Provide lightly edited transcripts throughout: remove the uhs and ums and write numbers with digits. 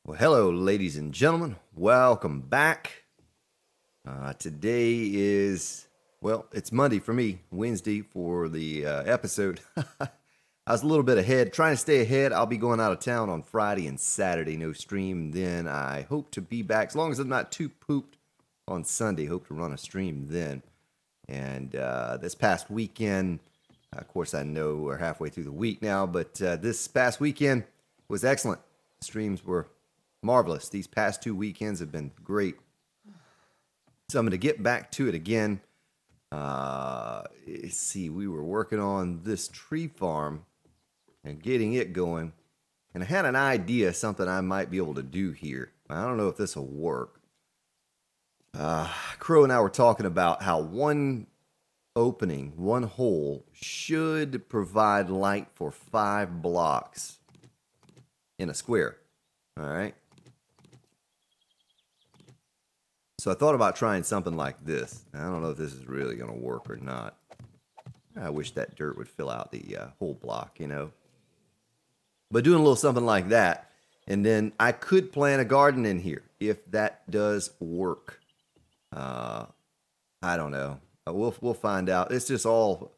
Well, hello, ladies and gentlemen. Welcome back. Today is, well, it's Monday for me, Wednesday for the episode. I was a little bit ahead, trying to stay ahead. I'll be going out of town on Friday and Saturday, no stream. Then I hope to be back, as long as I'm not too pooped on Sunday, hope to run a stream then. And this past weekend, of course, I know we're halfway through the week now, but this past weekend was excellent. Streams were marvelous. These past 2 weekends have been great. So I'm going to get back to it again. Let's see, we were working on this tree farm and getting it going. And I had an idea, something I might be able to do here. I don't know if this will work. Crow and I were talking about how one opening, one hole, should provide light for 5 blocks in a square. All right. So I thought about trying something like this. I don't know if this is really going to work or not. I wish that dirt would fill out the whole block, you know. But doing a little something like that, and then I could plant a garden in here if that does work. I don't know. We'll find out. It's just all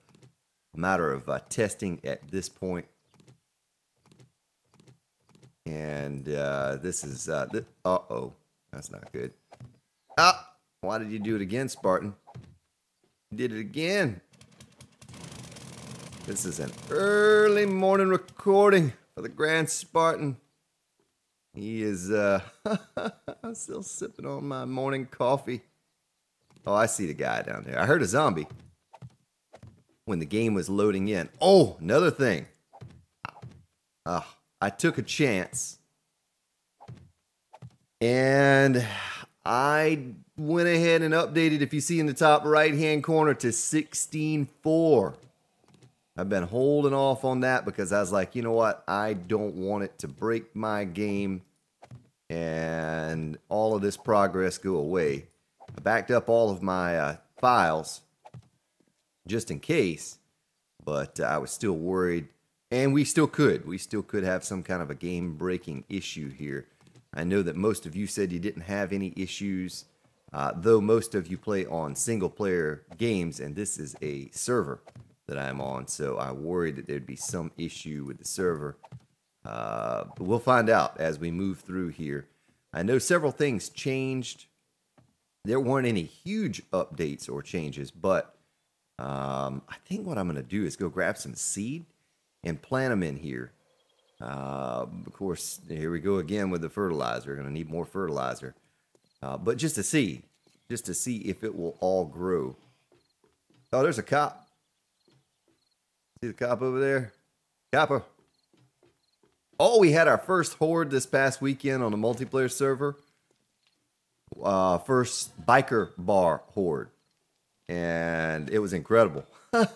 a matter of testing at this point. And this is uh-oh, that's not good. Ah, why did you do it again, Spartan? You did it again. This is an early morning recording for the Grand Spartan. He is still sipping on my morning coffee. Oh, I see the guy down there. I heard a zombie when the game was loading in. Oh, another thing. I took a chance. And I went ahead and updated, if you see in the top right-hand corner, to 16.4. I've been holding off on that because I was like, you know what? I don't want it to break my game and all of this progress go away. I backed up all of my files just in case, but I was still worried. And we still could. We still could have some kind of a game-breaking issue here. I know that most of you said you didn't have any issues, though most of you play on single-player games, and this is a server that I'm on, so I worried that there'd be some issue with the server. But we'll find out as we move through here. I know several things changed. There weren't any huge updates or changes, but I think what I'm going to do is go grab some seed and plant them in here. Of course, here we go again with the fertilizer. We're going to need more fertilizer. But just to see if it will all grow. Oh, there's a cop. See the cop over there? Copper. Oh, we had our first horde this past weekend on the multiplayer server. First biker bar horde. And it was incredible.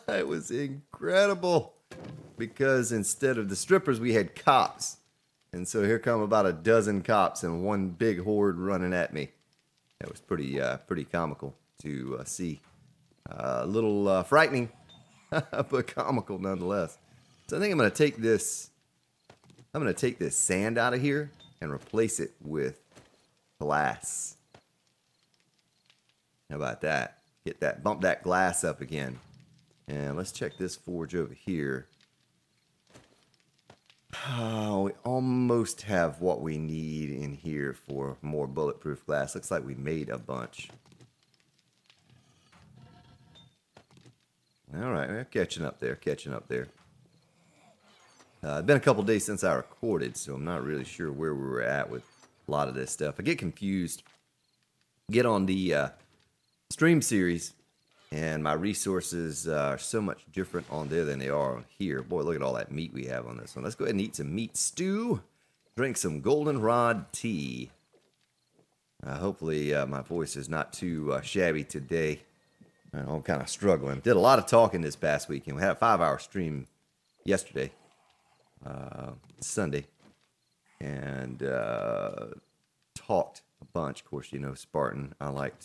It was incredible. Because instead of the strippers, we had cops. And so here come about a dozen cops and one big horde running at me. That was pretty comical to see. A little frightening, but comical nonetheless. So I think I'm going to take this sand out of here and replace it with glass. How about that? Bump that glass up again. And let's check this forge over here. Oh, we almost have what we need in here for more bulletproof glass. Looks like we made a bunch. All right, we're catching up there. It's been a couple days since I recorded, so I'm not really sure where we were at with a lot of this stuff. I get confused. Get on the stream series, and my resources are so much different on there than they are on here. Boy, look at all that meat we have on this one. Let's go ahead and eat some meat stew. Drink some goldenrod tea. Hopefully my voice is not too shabby today. I'm kind of struggling. Did a lot of talking this past weekend. We had a 5-hour stream yesterday, Sunday, and talked a bunch. Of course, you know, Spartan. I like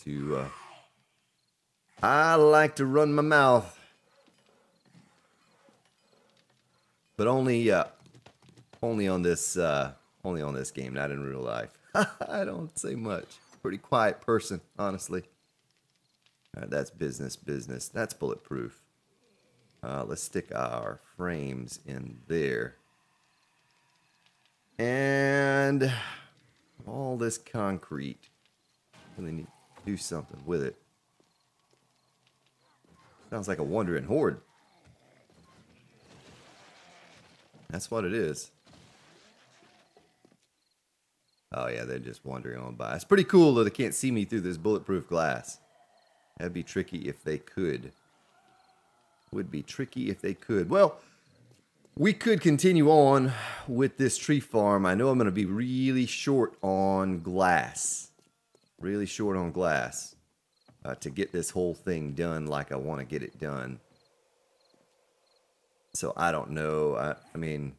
to run my mouth, but only on this Only on this game, not in real life. I don't say much. Pretty quiet person, honestly. All right, that's business. That's bulletproof. Let's stick our frames in there. And all this concrete. Really need to do something with it. Sounds like a wandering horde. That's what it is. Oh yeah, they're just wandering on by. It's pretty cool though they can't see me through this bulletproof glass. That'd be tricky if they could. Would be tricky if they could. Well, we could continue on with this tree farm. I know I'm going to be really short on glass. Really short on glass to get this whole thing done like I want to get it done. So I don't know. I mean,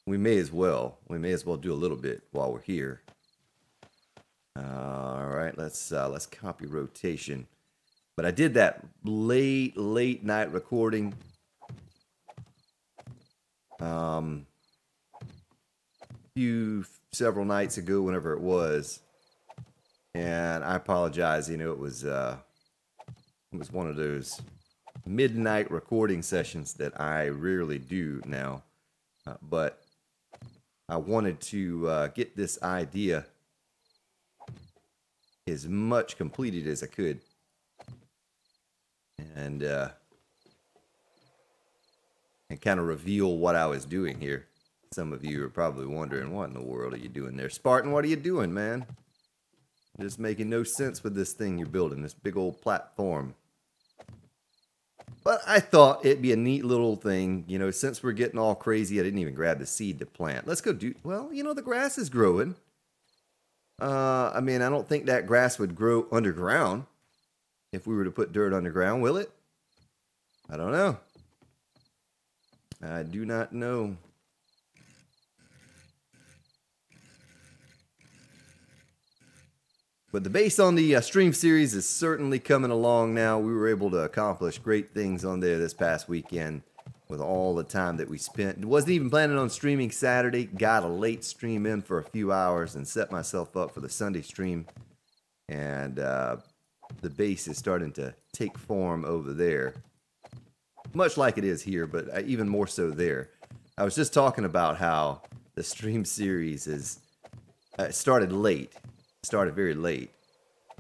we may as well do a little bit while we're here. All right, let's copy rotation. But I did that late night recording. Several nights ago, whenever it was, and I apologize. You know, it was one of those midnight recording sessions that I rarely do now, but I wanted to get this idea as much completed as I could, and kind of reveal what I was doing here. Some of you are probably wondering, what in the world are you doing there? Spartan, what are you doing, man? Just making no sense with this thing you're building, this big old platform. But I thought it'd be a neat little thing. You know, since we're getting all crazy, I didn't even grab the seed to plant. Let's go do, well, you know, the grass is growing. I mean, I don't think that grass would grow underground if we were to put dirt underground, will it? I don't know. I do not know. But the base on the stream series is certainly coming along now. We were able to accomplish great things on there this past weekend with all the time that we spent. Wasn't even planning on streaming Saturday. Got a late stream in for a few hours and set myself up for the Sunday stream. And the base is starting to take form over there. Much like it is here, but even more so there. I was just talking about how the stream series is started late. Started very late,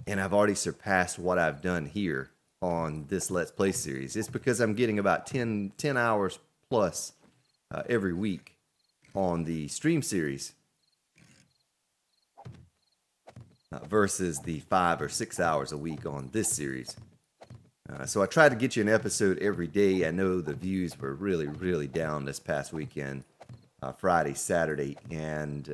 and I've already surpassed what I've done here on this Let's Play series. It's because I'm getting about 10 hours plus every week on the stream series versus the 5 or 6 hours a week on this series. So I tried to get you an episode every day. I know the views were really down this past weekend, Friday, Saturday, and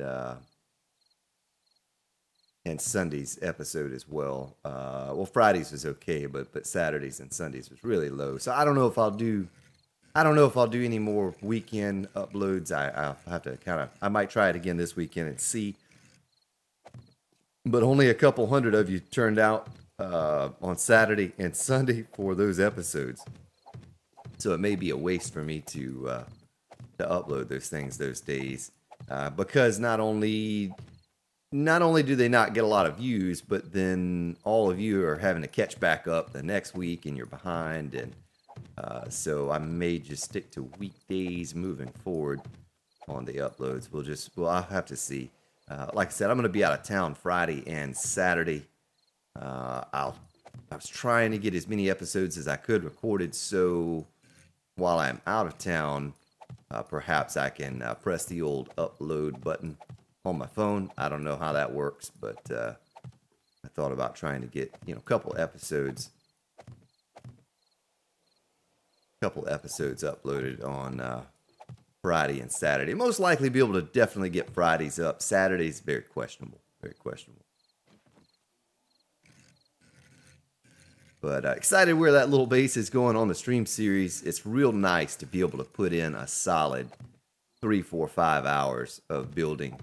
Sunday's episode as well. Well, Fridays was okay, but Saturdays and Sundays was really low. So I don't know if I'll do any more weekend uploads. I'll have to I might try it again this weekend and see. But only a couple hundred of you turned out on Saturday and Sunday for those episodes. So it may be a waste for me to upload those things those days, because not only do they not get a lot of views, but then all of you are having to catch back up the next week and you're behind. And so I may just stick to weekdays moving forward on the uploads. I'll have to see. Like I said, I'm going to be out of town Friday and Saturday. I was trying to get as many episodes as I could recorded, so while I'm out of town, perhaps I can press the old upload button on my phone. I don't know how that works, but I thought about trying to get, a couple episodes uploaded on Friday and Saturday. Most likely be able to definitely get Fridays up. Saturdays, very questionable. But excited where that little base is going on the stream series. It's real nice to be able to put in a solid 3, 4, 5 hours of building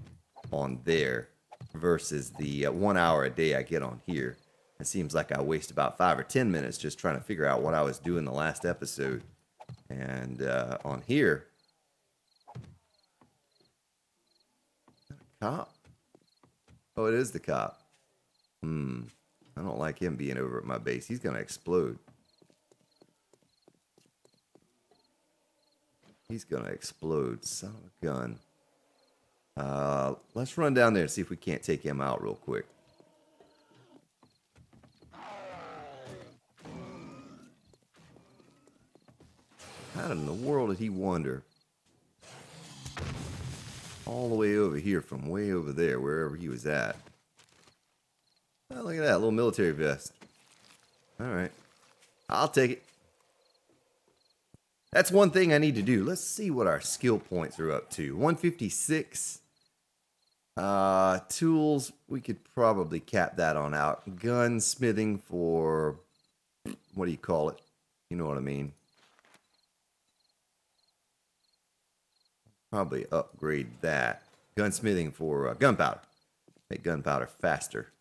on there versus the 1 hour a day I get on here. It seems like I waste about 5 or 10 minutes just trying to figure out what I was doing the last episode. And on here, cop? Oh, it is the cop. I don't like him being over at my base. He's going to explode. He's going to explode. Son of a gun. Let's run down there and see if we can't take him out real quick. How in the world did he wander all the way over here from way over there, wherever he was at? Oh, look at that, little military vest. Alright. I'll take it. That's one thing I need to do. Let's see what our skill points are up to. 156. Tools, we could probably cap that on out. Gunsmithing for, what do you call it? You know what I mean. Probably upgrade that. Gunsmithing for gunpowder. Make gunpowder faster.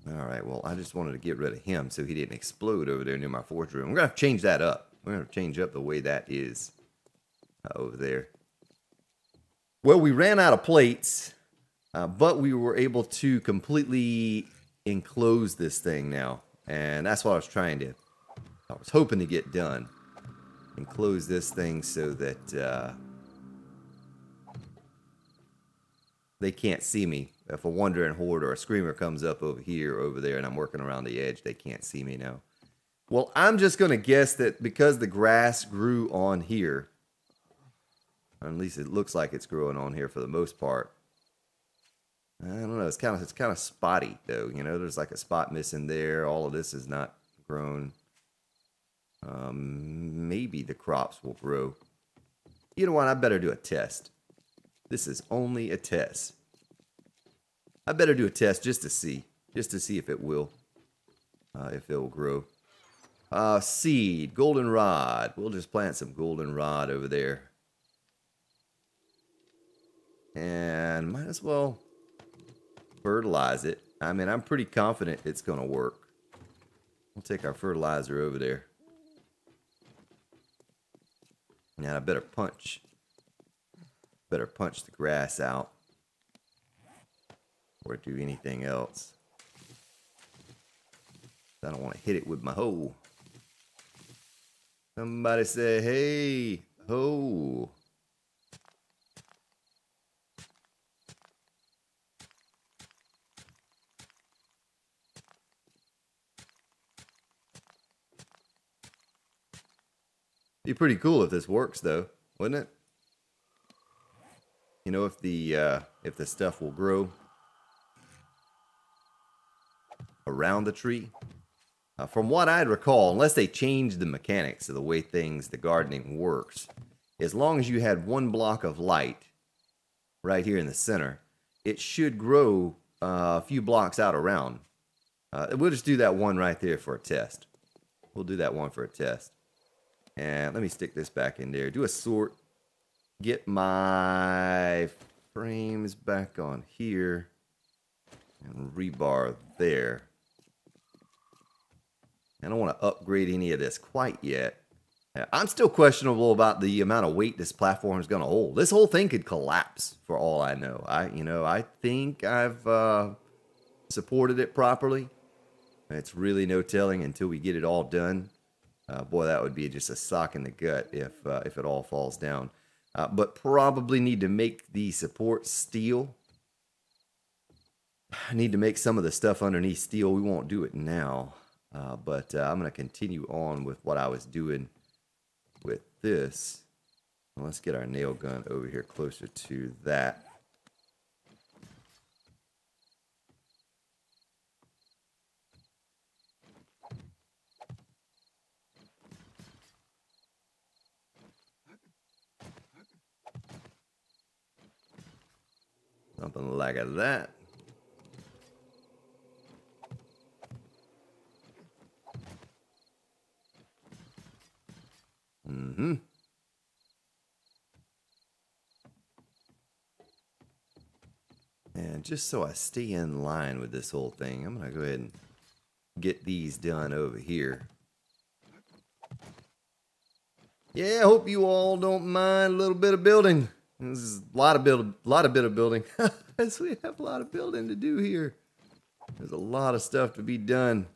Alright, well, I just wanted to get rid of him so he didn't explode over there near my forge room. We're going to have to change that up. We're going to change up the way that is over there. Well, we ran out of plates, but we were able to completely enclose this thing now. And that's what I was hoping to get done. Enclose this thing so that they can't see me. If a wandering horde or a screamer comes up over here or over there and I'm working around the edge, they can't see me now. Well, I'm just going to guess that because the grass grew on here, or at least it looks like it's growing on here for the most part. I don't know. It's kind of spotty though. You know, there's like a spot missing there. All of this is not grown. Maybe the crops will grow. You know what? I better do a test. This is only a test. I better do a test just to see if it will grow. Seed, goldenrod. We'll just plant some goldenrod over there. And might as well fertilize it. I mean, I'm pretty confident it's going to work. We'll take our fertilizer over there. Now I better punch the grass out. Or do anything else. I don't want to hit it with my hoe. Somebody say, hey, hoe. Be pretty cool if this works though, wouldn't it? You know, if the stuff will grow around the tree. From what I recall, unless they change the mechanics of the way the gardening works, as long as you had one block of light right here in the center, it should grow a few blocks out around. We'll just do that one right there for a test. We'll do that one for a test. And let me stick this back in there. Do a sort. Get my frames back on here. And rebar there. I don't want to upgrade any of this quite yet. I'm still questionable about the amount of weight this platform is going to hold. This whole thing could collapse for all I know. I think I've supported it properly. It's really no telling until we get it all done. Boy, that would be just a sock in the gut if it all falls down. But probably need to make the support steel. I need to make some of the stuff underneath steel. We won't do it now. But I'm going to continue on with what I was doing with this. Let's get our nail gun over here closer to that. Something like that. And just so I stay in line with this whole thing, I'm going to go ahead and get these done over here. Yeah, I hope you all don't mind a little bit of building. This is a lot of bit of building. Yes, we have a lot of building to do here. There's a lot of stuff to be done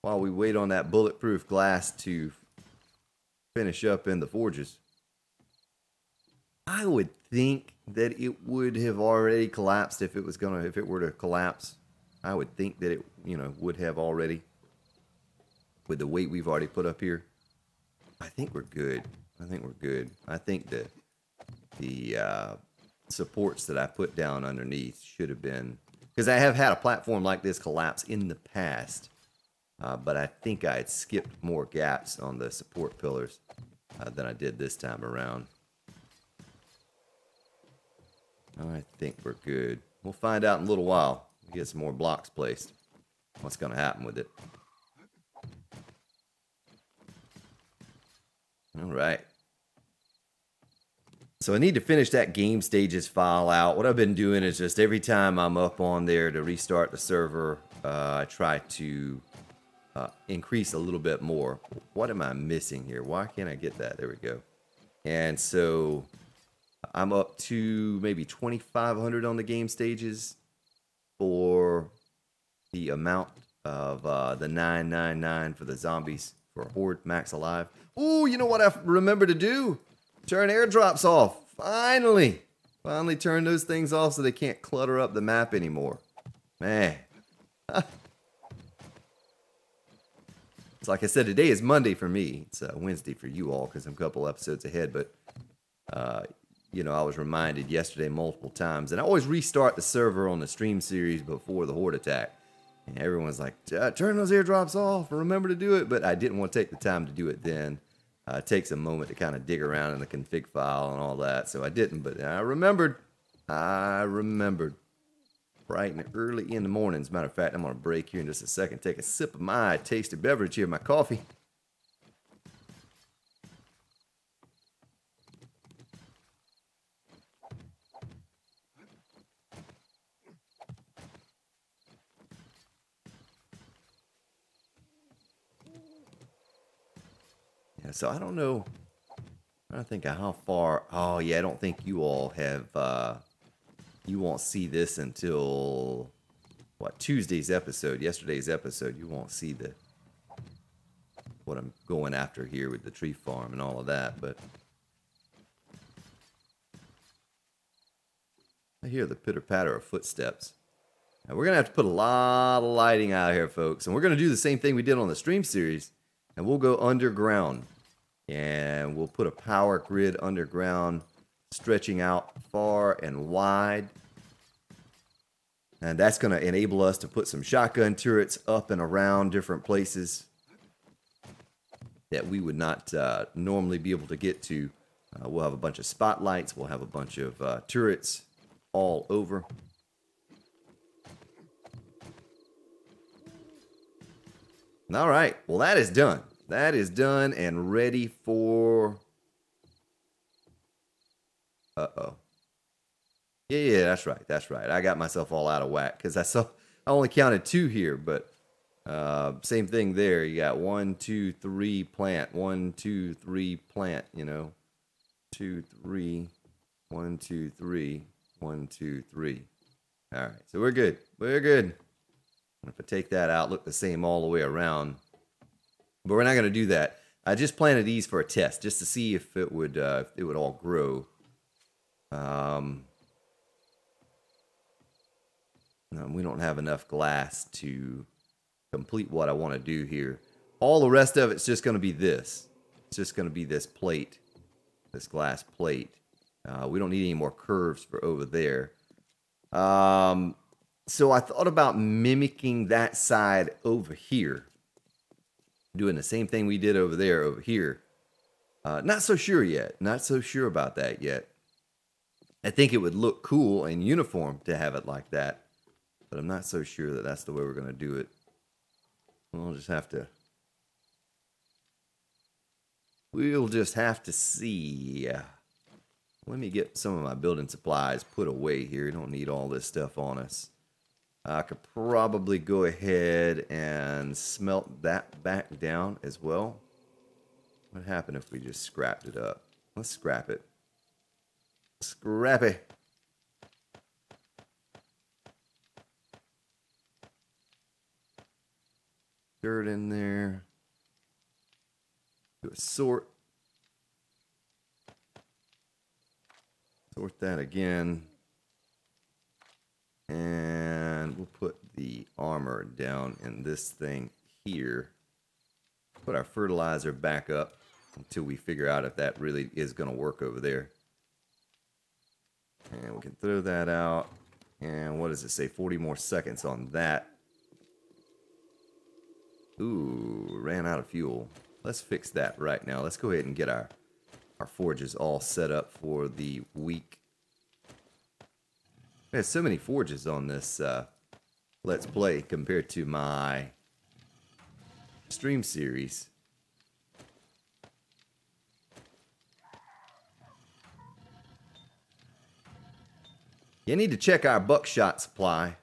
while we wait on that bulletproof glass to finish up in the forges. I would think that it would have already collapsed if it were to collapse. I would think that it, would have already with the weight we've already put up here. I think we're good. I think that the supports that I put down underneath should have been, because I have had a platform like this collapse in the past, but I think I had skipped more gaps on the support pillars than I did this time around. I think we're good. We'll find out in a little while. We get some more blocks placed. What's going to happen with it? All right. So I need to finish that game stages file out. What I've been doing is just every time I'm up on there to restart the server, I try to increase a little bit more. What am I missing here? Why can't I get that? There we go. And so I'm up to maybe 2,500 on the game stages for the amount of the 999 for the zombies for Horde Max Alive. Ooh, you know what I remember to do? Turn airdrops off. Finally turn those things off so they can't clutter up the map anymore. Man. It's like I said, today is Monday for me. It's Wednesday for you all because I'm a couple episodes ahead. But, I was reminded yesterday multiple times. And I always restart the server on the stream series before the Horde attack. And everyone's like, turn those airdrops off. Remember to do it. But I didn't want to take the time to do it then. It takes a moment to kind of dig around in the config file and all that. So I didn't. But I remembered. Bright and early in the morning. As a matter of fact, I'm going to break here in just a second. Take a sip of my tasty beverage here, my coffee. Yeah, so I don't know. I don't think how far. Oh, yeah, I don't think you all have. You won't see this until Tuesday's episode. Yesterday's episode. You won't see what I'm going after here with the tree farm and all of that. But I hear the pitter patter of footsteps. Now we're gonna have to put a lot of lighting out here, folks, and we're gonna do the same thing we did on the stream series. And we'll go underground. And we'll put a power grid underground, stretching out far and wide. And that's going to enable us to put some shotgun turrets up and around different places that we would not normally be able to get to. We'll have a bunch of spotlights. We'll have a bunch of turrets all over. All right. Well, that is done. That is done and ready for... Uh-oh. Yeah, that's right. That's right. I got myself all out of whack because I only counted 2 here, but same thing there. You got 1, 2, 3, plant. 1, 2, 3, plant, 2, 3, 1, 2, 3, 1, 2, 3. All right, so we're good. We're good. If I take that out, look the same all the way around. But we're not going to do that. I just planted these for a test, just to see if it would all grow. We don't have enough glass to complete what I want to do here. All the rest of it's just going to be this. It's just going to be this plate, this glass plate. We don't need any more curves for over there. So I thought about mimicking that side over here. Doing the same thing we did over there, over here. Not so sure yet. Not so sure about that yet. I think it would look cool and uniform to have it like that. But I'm not so sure that that's the way we're going to do it. We'll just have to see. Let me get some of my building supplies put away here. Don't need all this stuff on us. I could probably go ahead and smelt that back down as well. What happened if we just scrapped it up? Let's scrap it. Scrappy. Dirt in there. Do a sort. Sort that again. And we'll put the armor down in this thing here. Put our fertilizer back up until we figure out if that really is going to work over there. And we can throw that out. And what does it say? 40 more seconds on that. Ooh, ran out of fuel. Let's fix that right now. Let's go ahead and get our forges all set up for the week. There's so many forges on this Let's Play compared to my stream series. You need to check our buckshot supply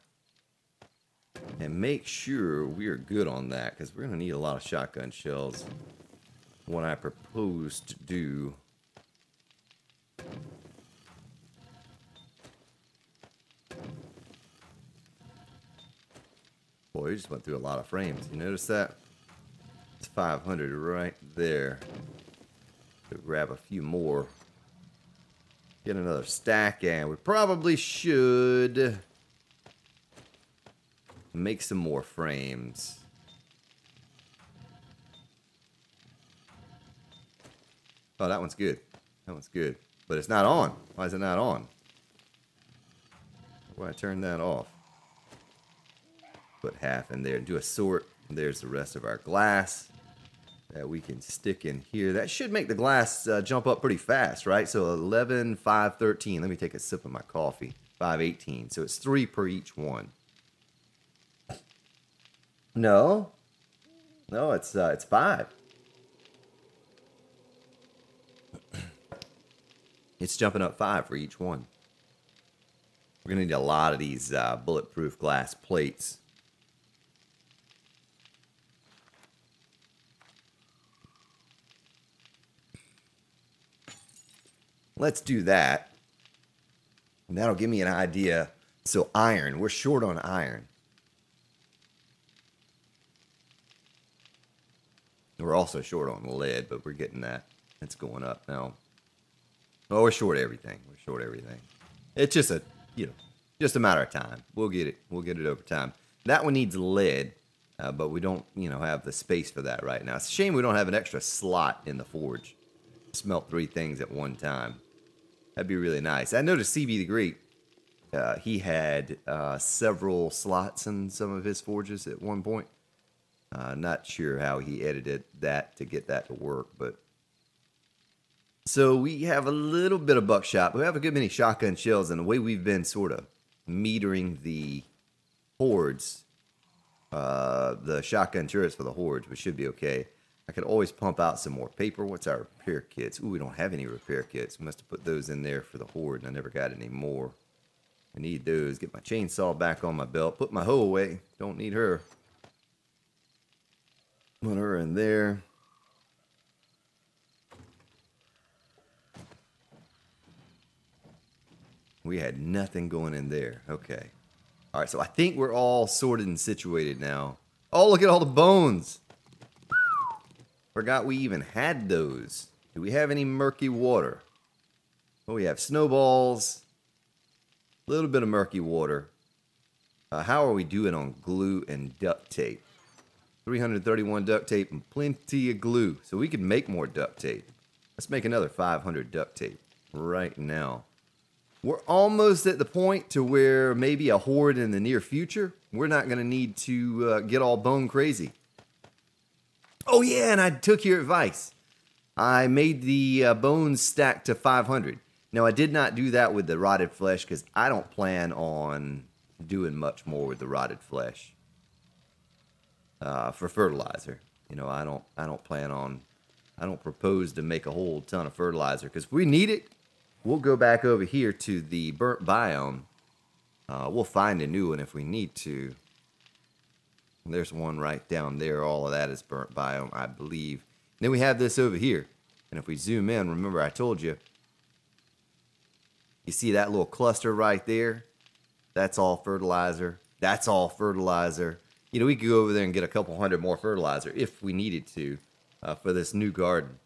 and make sure we are good on that, because we're going to need a lot of shotgun shells. What I propose to do boy, we just went through a lot of frames. You notice that? It's 500 right there. So grab a few more. Get another stack, and we probably should make some more frames. Oh, that one's good. That one's good. But it's not on. Why is it not on? Why I turn that off? Put half in there and do a sort. There's the rest of our glass that we can stick in here. That should make the glass jump up pretty fast, right? So 11, 5, 13. Let me take a sip of my coffee. 5, 18. So it's 3 per each one. No. No, it's 5. It's jumping up 5 for each one. We're going to need a lot of these bulletproof glass plates. Let's do that. And that'll give me an idea. So iron, we're short on iron. We're also short on lead, but we're getting that. It's going up now. Oh, we're short everything. We're short everything. It's just a, just a matter of time. We'll get it. We'll get it over time. That one needs lead, but we don't, have the space for that right now. It's a shame we don't have an extra slot in the forge. Smelt 3 things at one time. That'd be really nice. I noticed CB the Great, he had several slots in some of his forges at one point. Not sure how he edited that to get that to work, but so we have a little bit of buckshot, but we have a good many shotgun shells, and the way we've been sort of metering the hordes, the shotgun turrets for the hordes, we should be okay. I could always pump out some more paper. What's our repair kits? Ooh, we don't have any repair kits. We must have put those in there for the horde, and I never got any more. I need those. Get my chainsaw back on my belt. Put my hoe away. Don't need her. Put her in there. We had nothing going in there. Okay. All right, so I think we're all sorted and situated now. Oh, look at all the bones. Forgot we even had those. Do we have any murky water? Oh, we have snowballs. A little bit of murky water. How are we doing on glue and duct tape? 331 duct tape and plenty of glue. So we can make more duct tape. Let's make another 500 duct tape right now. We're almost at the point to where maybe a horde in the near future, we're not going to need to get all bone crazy. Oh yeah, and I took your advice. I made the bones stack to 500. Now, I did not do that with the rotted flesh because I don't plan on doing much more with the rotted flesh for fertilizer. I don't plan on. I don't propose to make a whole ton of fertilizer because if we need it, we'll go back over here to the burnt biome. We'll find a new one if we need to. There's one right down there. All of that is burnt biome, I believe. And then we have this over here. And if we zoom in, remember I told you, You see that little cluster right there? That's all fertilizer. That's all fertilizer. You know, we could go over there and get a couple hundred more fertilizer if we needed to for this new garden.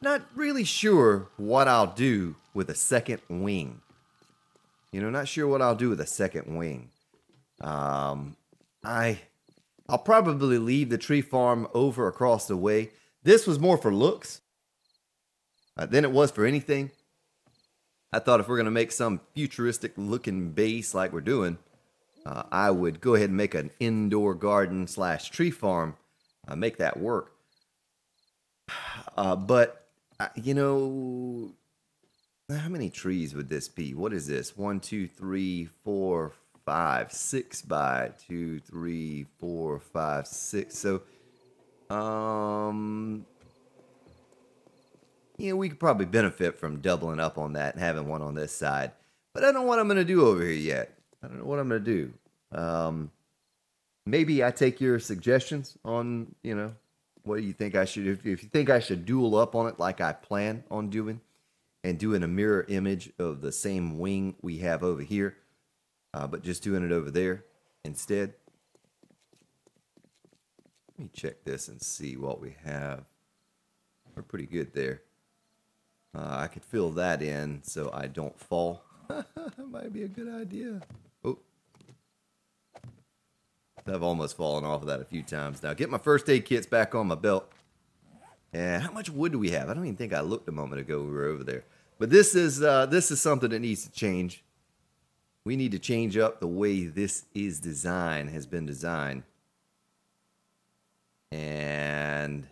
Not really sure what I'll do with a second wing. You know, not sure what I'll do with a second wing. I'll probably leave the tree farm over across the way. This was more for looks than it was for anything. I thought if we're going to make some futuristic looking base like we're doing, I would go ahead and make an indoor garden / tree farm, make that work. But, you know, how many trees would this be? What is this? 1, 2, 3, 4, 5, 6 by 2, 3, 4, 5, 6. So, you know, we could probably benefit from doubling up on that and having one on this side. But I don't know what I'm going to do over here yet. I don't know what I'm going to do. Maybe I take your suggestions on, you know, what do you think I should, if you think I should dual up on it like I plan on doing, and doing a mirror image of the same wing we have over here, but just doing it over there instead. Let me check this and see what we have. We're pretty good there. I could fill that in so I don't fall. That might be a good idea. Oh. I've almost fallen off of that a few times. Now, get my first aid kits back on my belt. And how much wood do we have? I don't even think I looked a moment ago. We were over there. But this is something that needs to change. We need to change up the way this is designed, has been designed. And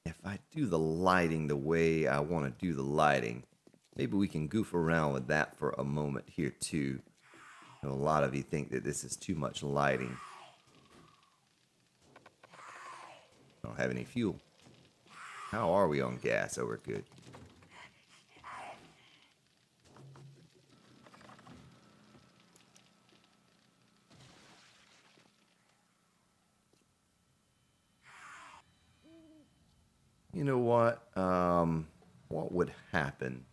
if I do the lighting the way I want to do the lighting, maybe we can goof around with that for a moment here too. I know a lot of you think that this is too much lighting. I don't have any fuel. How are we on gas? Oh, we're good. You know what? What would happen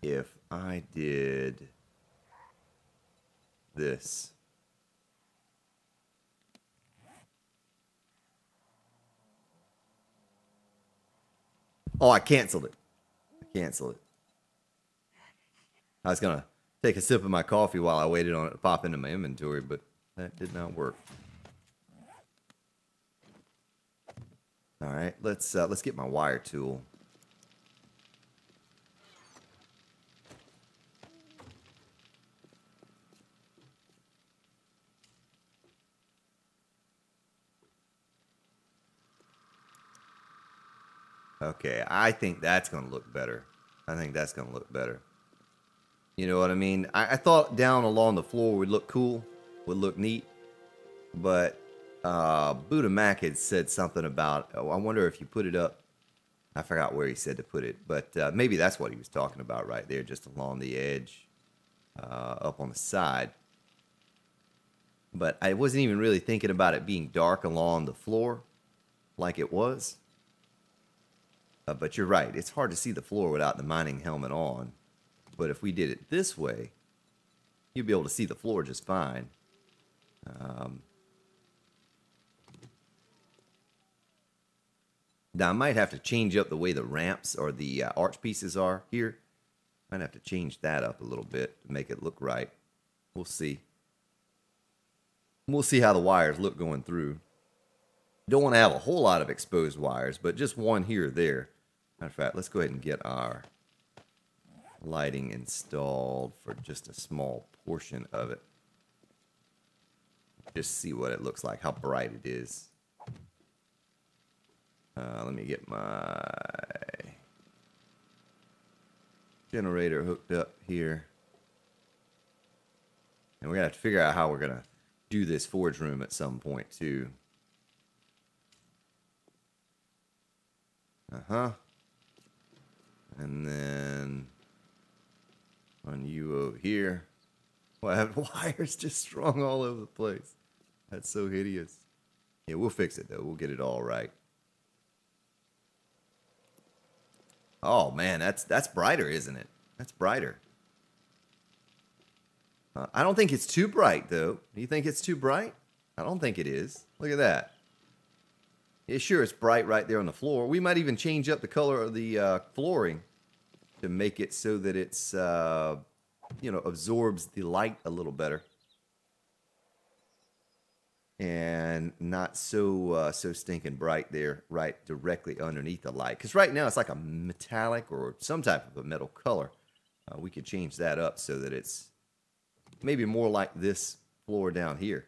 if I did this? Oh, I canceled it. I was going to take a sip of my coffee while I waited on it to pop into my inventory, but that did not work. All right, let's get my wire tool. Okay, I think that's going to look better. You know what I mean? I thought down along the floor would look cool, would look neat, but Buddha Mac had said something about, oh, I wonder if you put it up. I forgot where he said to put it, but maybe that's what he was talking about right there, just along the edge, up on the side. But I wasn't even really thinking about it being dark along the floor like it was. But you're right, it's hard to see the floor without the mining helmet on. But if we did it this way, you'd be able to see the floor just fine. Now, I might have to change up the way the ramps or the arch pieces are here. Might have to change that up a little bit to make it look right. We'll see. We'll see how the wires look going through. Don't want to have a whole lot of exposed wires, but just one here or there. Matter of fact, let's go ahead and get our lighting installed for just a small portion of it. Just see what it looks like, how bright it is. Let me get my generator hooked up here. And we're going to have to figure out how we're going to do this forge room at some point, too. And then on you over here. Well, I have wires just strung all over the place. That's so hideous. Yeah, we'll fix it, though. We'll get it all right. Oh man, that's brighter, isn't it? That's brighter. I don't think it's too bright though. Do you think it's too bright? I don't think it is. Look at that. Yeah, sure, it's bright right there on the floor. We might even change up the color of the flooring to make it so that it's, you know, absorbs the light a little better. And not so so stinking bright there, right directly underneath the light. Because right now it's like a metallic or some type of a metal color. We could change that up so that it's maybe more like this floor down here.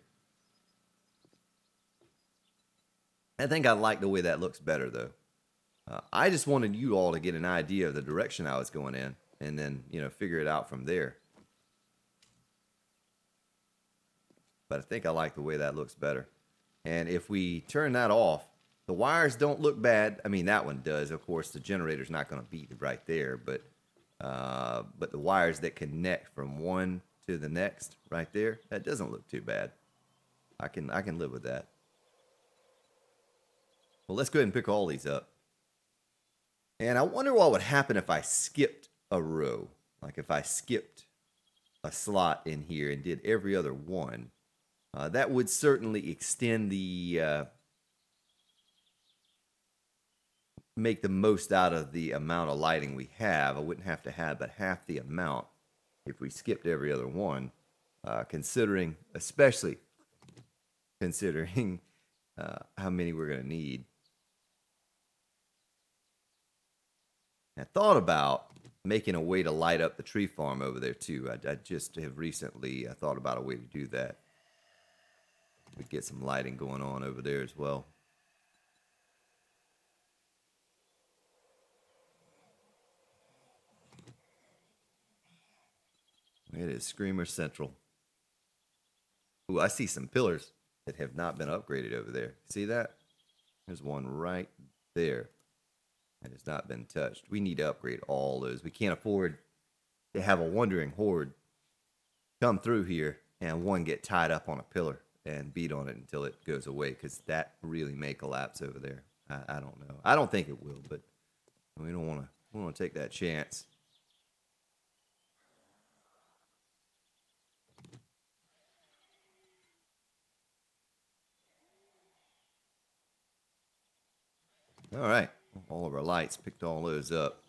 I think I like the way that looks better though. I just wanted you all to get an idea of the direction I was going in, and then, you know, figure it out from there. But I think I like the way that looks better. And if we turn that off, the wires don't look bad. I mean, that one does. Of course, the generator's not going to be right there, but the wires that connect from one to the next right there, that doesn't look too bad. I can live with that. Well, let's go ahead and pick all these up. And I wonder what would happen if I skipped a row. Like if I skipped a slot in here and did every other one. That would certainly extend the, make the most out of the amount of lighting we have. I wouldn't have to have but half the amount if we skipped every other one, especially considering how many we're going to need. I thought about making a way to light up the tree farm over there too. I just have recently thought about a way to do that. We get some lighting going on over there as well. It is Screamer Central. Ooh, I see some pillars that have not been upgraded over there. See that? There's one right there that has not been touched. We need to upgrade all those. We can't afford to have a wandering horde come through here and one get tied up on a pillar and beat on it until it goes away, because that really may collapse over there. I don't know. I don't think it will, but we don't want to take that chance. All right, all of our lights, picked all those up.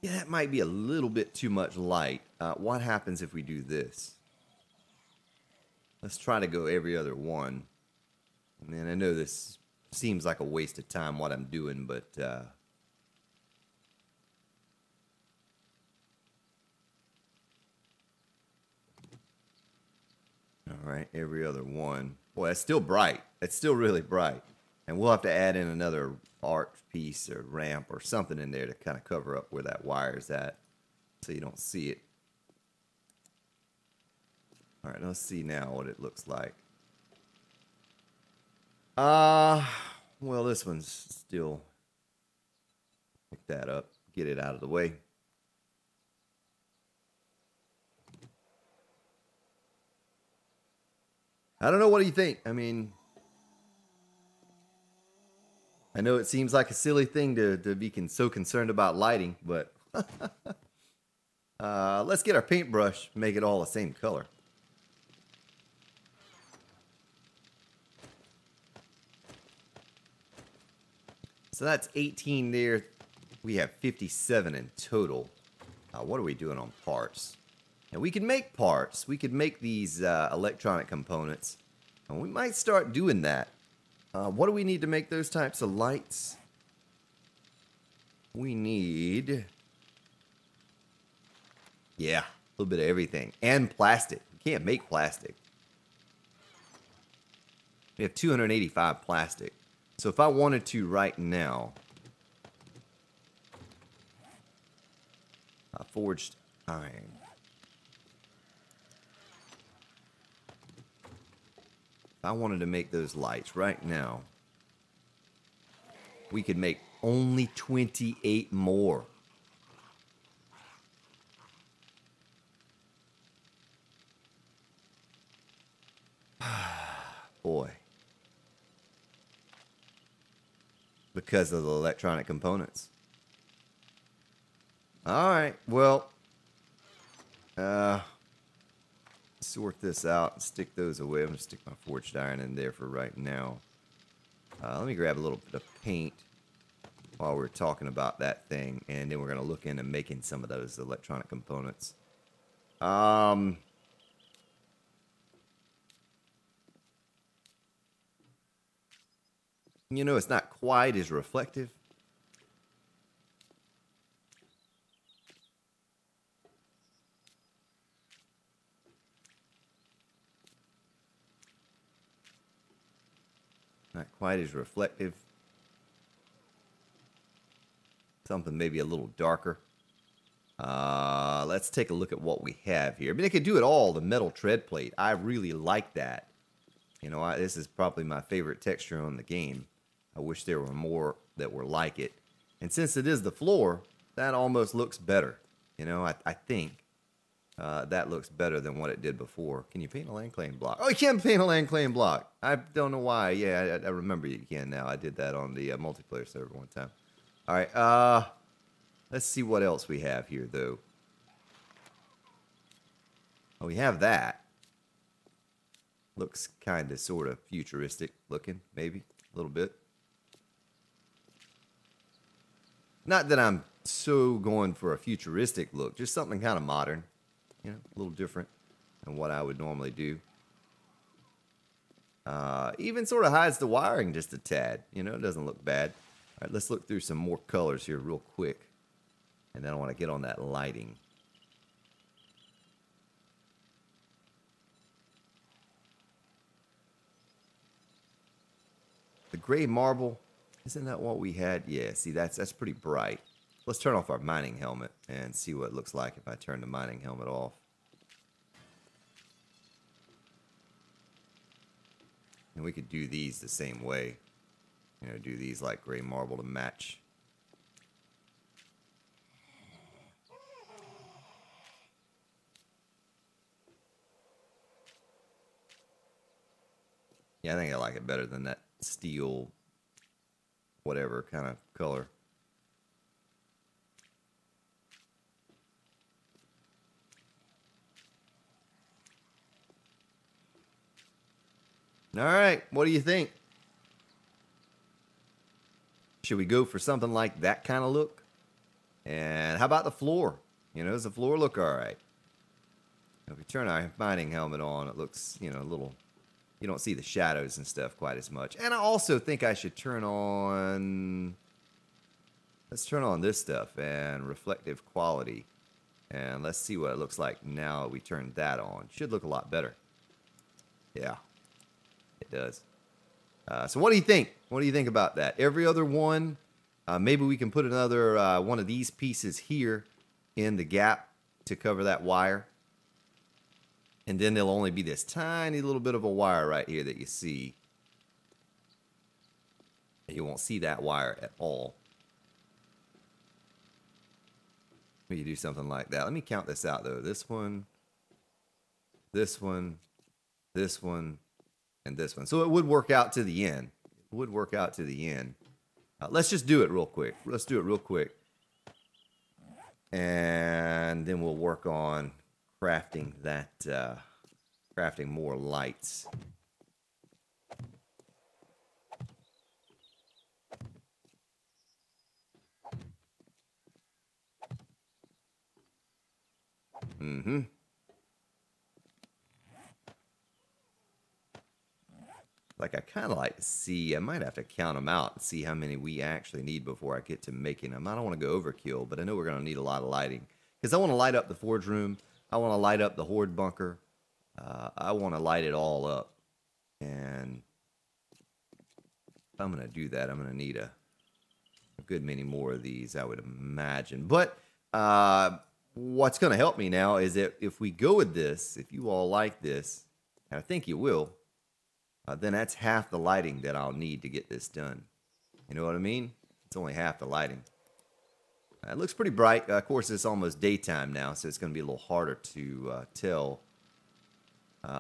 Yeah, that might be a little bit too much light. What happens if we do this? Let's try to go every other one. And then I know this seems like a waste of time what I'm doing, but all right, every other one. Boy, that's still bright. It's still really bright. And we'll have to add in another arc piece or ramp or something in there to kind of cover up where that wire is at, so you don't see it. All right, let's see now what it looks like. Well, this one's still, pick that up, get it out of the way. I don't know, what do you think? I mean, I know it seems like a silly thing to be so concerned about lighting, but let's get our paintbrush, make it all the same color. So that's 18 there. We have 57 in total. What are we doing on parts? And we can make parts. We could make these electronic components. And we might start doing that. What do we need to make those types of lights? We need, yeah, a little bit of everything. And plastic. You can't make plastic. We have 285 plastic. So if I wanted to right now, forged iron. If I wanted to make those lights right now, we could make only 28 more. Boy. Because of the electronic components. All right. Well, sort this out and stick those away. I'm going to stick my forged iron in there for right now. Let me grab a little bit of paint while we're talking about that thing, and then we're going to look into making some of those electronic components. You know, it's not quite as reflective. Not quite as reflective. Something maybe a little darker. Let's take a look at what we have here. I mean, it could do it all, the metal tread plate. I really like that. You know, this is probably my favorite texture on the game. I wish there were more that were like it. And since it is the floor, that almost looks better. You know, I think that looks better than what it did before. Can you paint a land claim block? Oh, you can paint a land claim block. I don't know why. Yeah, I remember you can now. I did that on the multiplayer server one time. All right, let's see what else we have here, though. Oh, we have that. Looks kind of, sort of futuristic looking, maybe a little bit. Not that I'm so going for a futuristic look, just something kind of modern, you know, a little different than what I would normally do. Even sort of hides the wiring just a tad, you know, it doesn't look bad. All right, let's look through some more colors here real quick. And then I want to get on that lighting. The gray marble, isn't that what we had? Yeah, see, that's pretty bright. Let's turn off our mining helmet and see what it looks like if I turn the mining helmet off. And we could do these the same way. You know, do these like gray marble to match. Yeah, I think I like it better than that steel, whatever kind of color. All right, what do you think? Should we go for something like that kind of look? And how about the floor? You know, does the floor look all right? If we turn our mining helmet on, it looks, you know, a little... You don't see the shadows and stuff quite as much. And I also think I should turn on... Let's turn on this stuff and reflective quality. And let's see what it looks like now that we turn that on. Should look a lot better. Yeah, it does. So what do you think? What do you think about that? Every other one, maybe we can put another one of these pieces here in the gap to cover that wire. And then there'll only be this tiny little bit of a wire right here that you see. You won't see that wire at all. Maybe you do something like that. Let me count this out, though. This one, this one, this one, and this one. So it would work out to the end. It would work out to the end. Let's just do it real quick. Let's do it real quick. And then we'll work on crafting that, crafting more lights. Mm-hmm. Like, I kind of like to see, I might have to count them out and see how many we actually need before I get to making them. I don't want to go overkill, but I know we're going to need a lot of lighting. Because I want to light up the forge room. I want to light up the horde bunker. I want to light it all up. And if I'm going to do that, I'm going to need a good many more of these, I would imagine. But what's going to help me now is that if we go with this, if you all like this, and I think you will, then that's half the lighting that I'll need to get this done. You know what I mean? It's only half the lighting. It looks pretty bright. Of course, it's almost daytime now, so it's going to be a little harder to tell.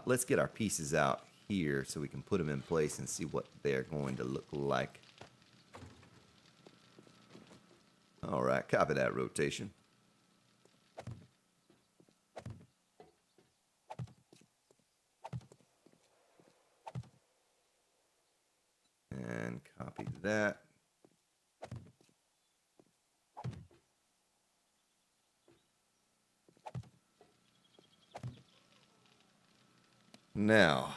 Let's get our pieces out here so we can put them in place and see what they're going to look like. All right, copy that rotation. that. Now,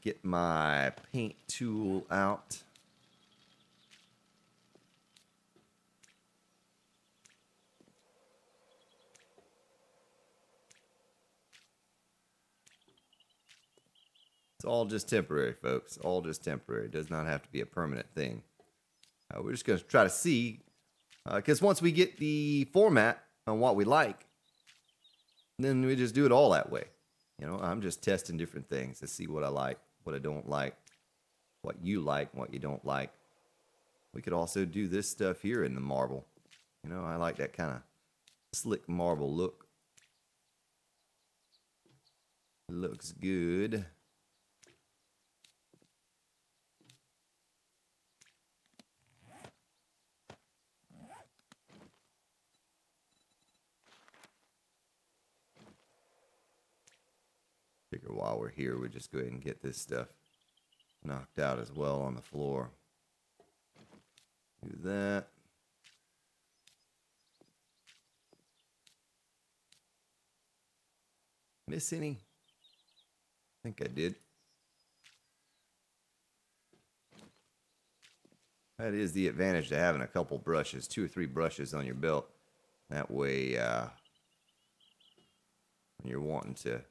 get my paint tool out. It's all just temporary, folks. All just temporary. It does not have to be a permanent thing. We're just going to try to see, because once we get the format on what we like, then we just do it all that way. You know, I'm just testing different things to see what I like, what I don't like, what you like, what you don't like. We could also do this stuff here in the marble. You know, I like that kind of slick marble look. Looks good. Figure while we're here, we just go ahead and get this stuff knocked out as well on the floor. Do that. Miss any? I think I did. That is the advantage to having a couple brushes, 2 or 3 brushes on your belt. That way, when you're wanting to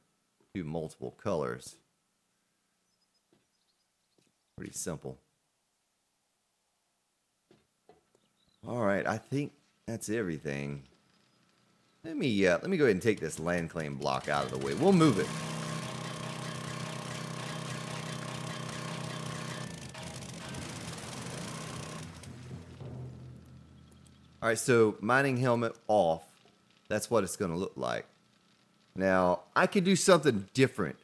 do multiple colors, pretty simple. All right, I think that's everything. Let me go ahead and take this land claim block out of the way. We'll move it. All right, so mining helmet off. That's what it's going to look like. Now, I could do something different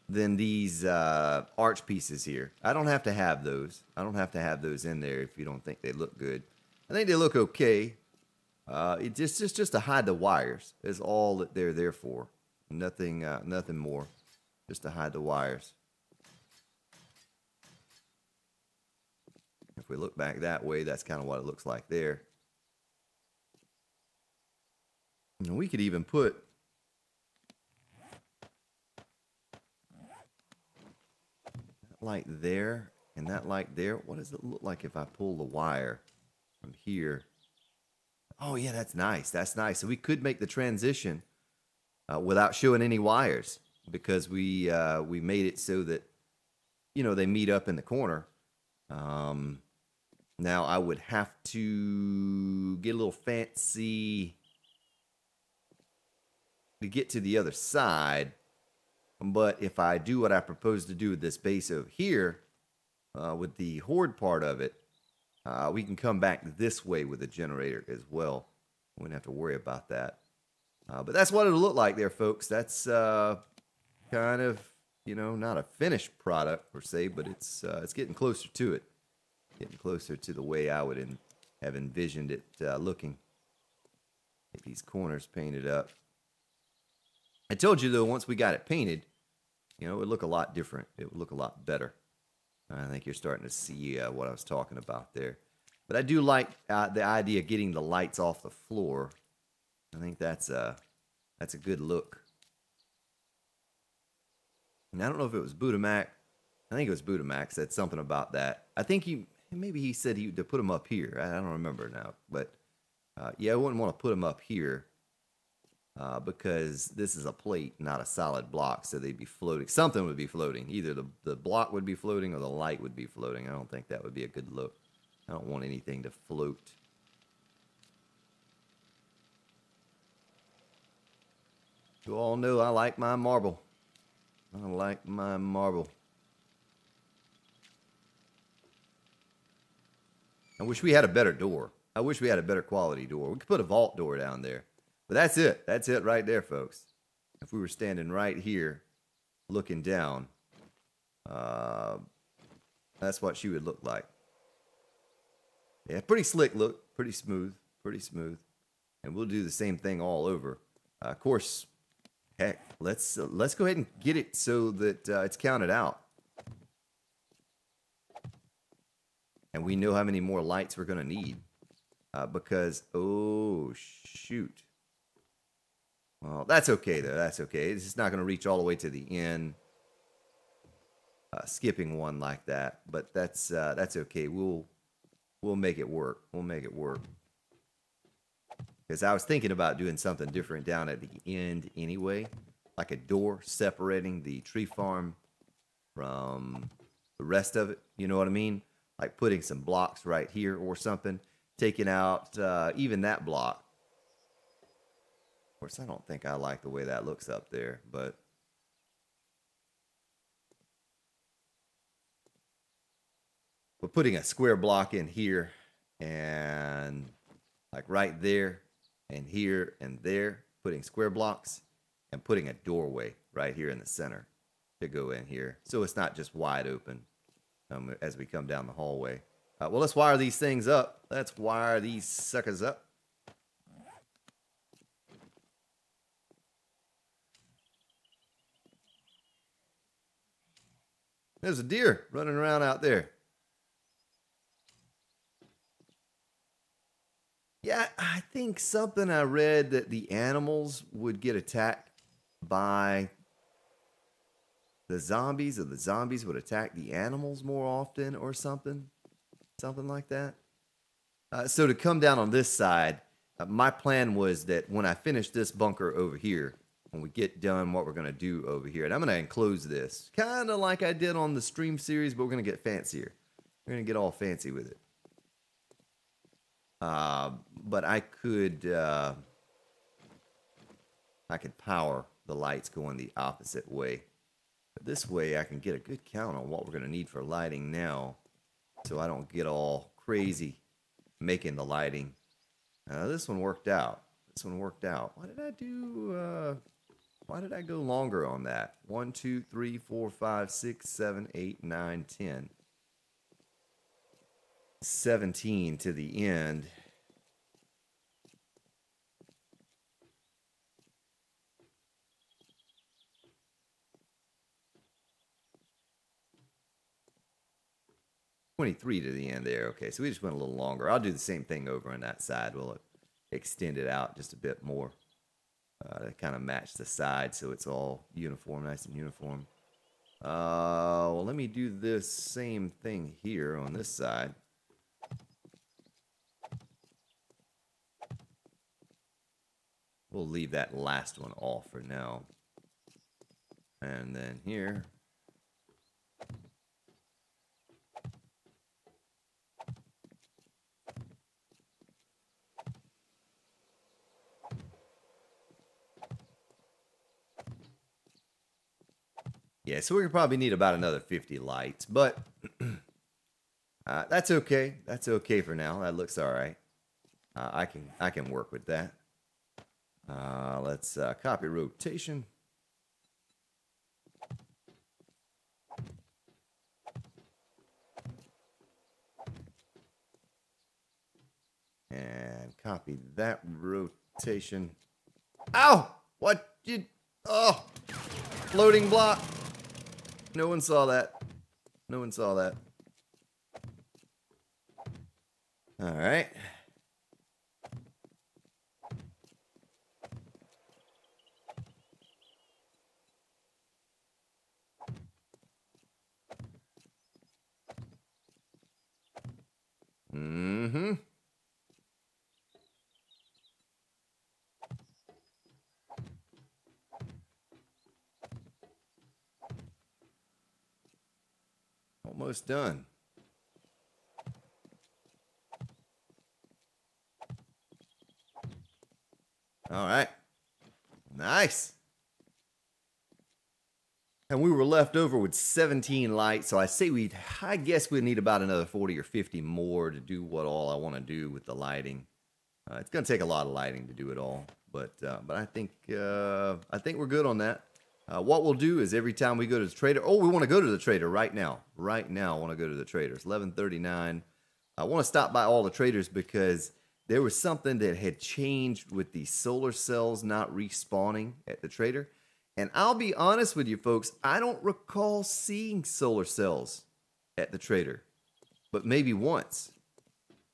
than these arch pieces here. I don't have to have those. I don't have to have those in there if you don't think they look good. I think they look okay. It's just to hide the wires is all that they're there for. Nothing, nothing more. Just to hide the wires. If we look back that way, that's kind of what it looks like there. And we could even put that light there and that light there. What does it look like if I pull the wire from here? Oh yeah, that's nice. That's nice. So we could make the transition without showing any wires because we made it so that, you know, they meet up in the corner. Now I would have to get a little fancy to get to the other side. But if I do what I propose to do with this base over here, with the horde part of it, we can come back this way with the generator as well. We wouldn't have to worry about that. But that's what it'll look like there, folks. That's kind of, you know, not a finished product per se, but it's getting closer to it. Getting closer to the way I would have envisioned it looking. Get these corners painted up. I told you, though, once we got it painted, you know, it would look a lot different. It would look a lot better. I think you're starting to see what I was talking about there. But I do like the idea of getting the lights off the floor. I think that's a good look. And I don't know if it was Budamac. I think it was Budamac said something about that. I think maybe he said to put them up here. I don't remember now. But yeah, I wouldn't want to put them up here. Because this is a plate, not a solid block, so they'd be floating. Something would be floating. Either the block would be floating or the light would be floating. I don't think that would be a good look. I don't want anything to float. You all know I like my marble. I like my marble. I wish we had a better door. I wish we had a better quality door. We could put a vault door down there. But that's it. That's it right there, folks. If we were standing right here, looking down, that's what she would look like. Yeah, pretty slick look, pretty smooth, pretty smooth. And we'll do the same thing all over. Of course, heck, let's go ahead and get it so that it's counted out. And we know how many more lights we're going to need. Because, oh, shoot. Well, that's okay, though. That's okay. It's just not going to reach all the way to the end. Skipping one like that. But that's okay. We'll make it work. We'll make it work. Because I was thinking about doing something different down at the end anyway. Like a door separating the tree farm from the rest of it. You know what I mean? Like putting some blocks right here or something. Taking out even that block. Of course, I don't think I like the way that looks up there, but we're putting a square block in here and like right there and here and there, putting square blocks and putting a doorway right here in the center to go in here. So it's not just wide open as we come down the hallway. Well, let's wire these things up. Let's wire these suckers up. There's a deer running around out there. Yeah, I think something I read that the animals would get attacked by the zombies, or the zombies would attack the animals more often or something. Something like that. So to come down on this side, my plan was that when I finish this bunker over here, when we get done what we're going to do over here, and I'm going to enclose this, kind of like I did on the stream series, but we're going to get fancier. We're going to get all fancy with it. But I could power the lights going the opposite way. But this way I can get a good count on what we're going to need for lighting now, so I don't get all crazy making the lighting. This one worked out. This one worked out. Why did I do... why did I go longer on that? 1, 2, 3, 4, 5, 6, 7, 8, 9, 10. 17 to the end. $23 to the end there. Okay, so we just went a little longer. I'll do the same thing over on that side. We'll extend it out just a bit more to kind of match the side so it's all uniform, nice and uniform. Well, let me do this same thing here on this side. We'll leave that last one off for now. And then here. Yeah, so we could probably need about another 50 lights, but that's okay. That's okay for now. That looks all right. I can work with that. Let's copy rotation. And copy that rotation. Ow! What did... Oh! Floating block. No one saw that. No one saw that. All right. Mm-hmm. Almost done. All right. Nice. And we were left over with 17 lights, so I guess we'd need about another 40 or 50 more to do what all I want to do with the lighting. It's going to take a lot of lighting to do it all, but I think we're good on that. What we'll do is every time we go to the trader, we want to go to the trader right now. Right now, I want to go to the traders. 11:39. I want to stop by all the traders because there was something that had changed with the solar cells not respawning at the trader. And I'll be honest with you folks, I don't recall seeing solar cells at the trader. but maybe once.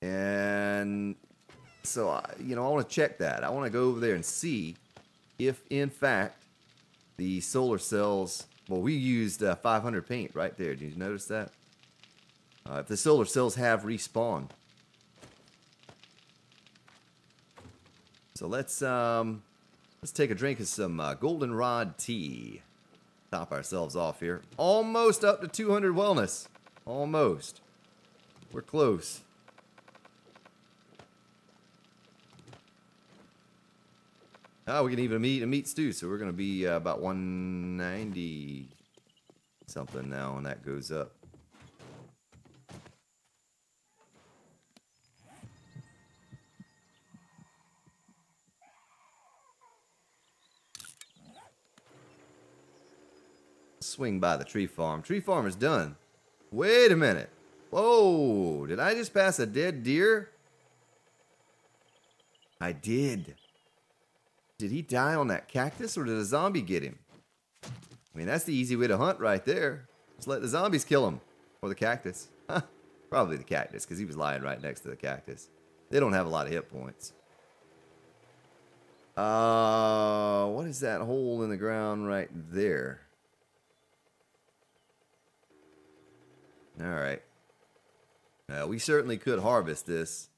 And so, I want to check that. I want to go over there and see if, in fact, the solar cells... Well, we used 500 paint right there. Did you notice that? If the solar cells have respawned. So let's take a drink of some goldenrod tea. Top ourselves off here. Almost up to 200 wellness. Almost. We're close. Oh, we can even eat a meat stew, so we're going to be about 190 something now, and that goes up. Swing by the tree farm. Tree farm is done. Wait a minute. Whoa, did I just pass a dead deer? I did. Did he die on that cactus, or did a zombie get him? I mean, that's the easy way to hunt right there. Just let the zombies kill him. Or the cactus. Probably the cactus, because he was lying right next to the cactus. They don't have a lot of hit points. What is that hole in the ground right there? Alright. We certainly could harvest this.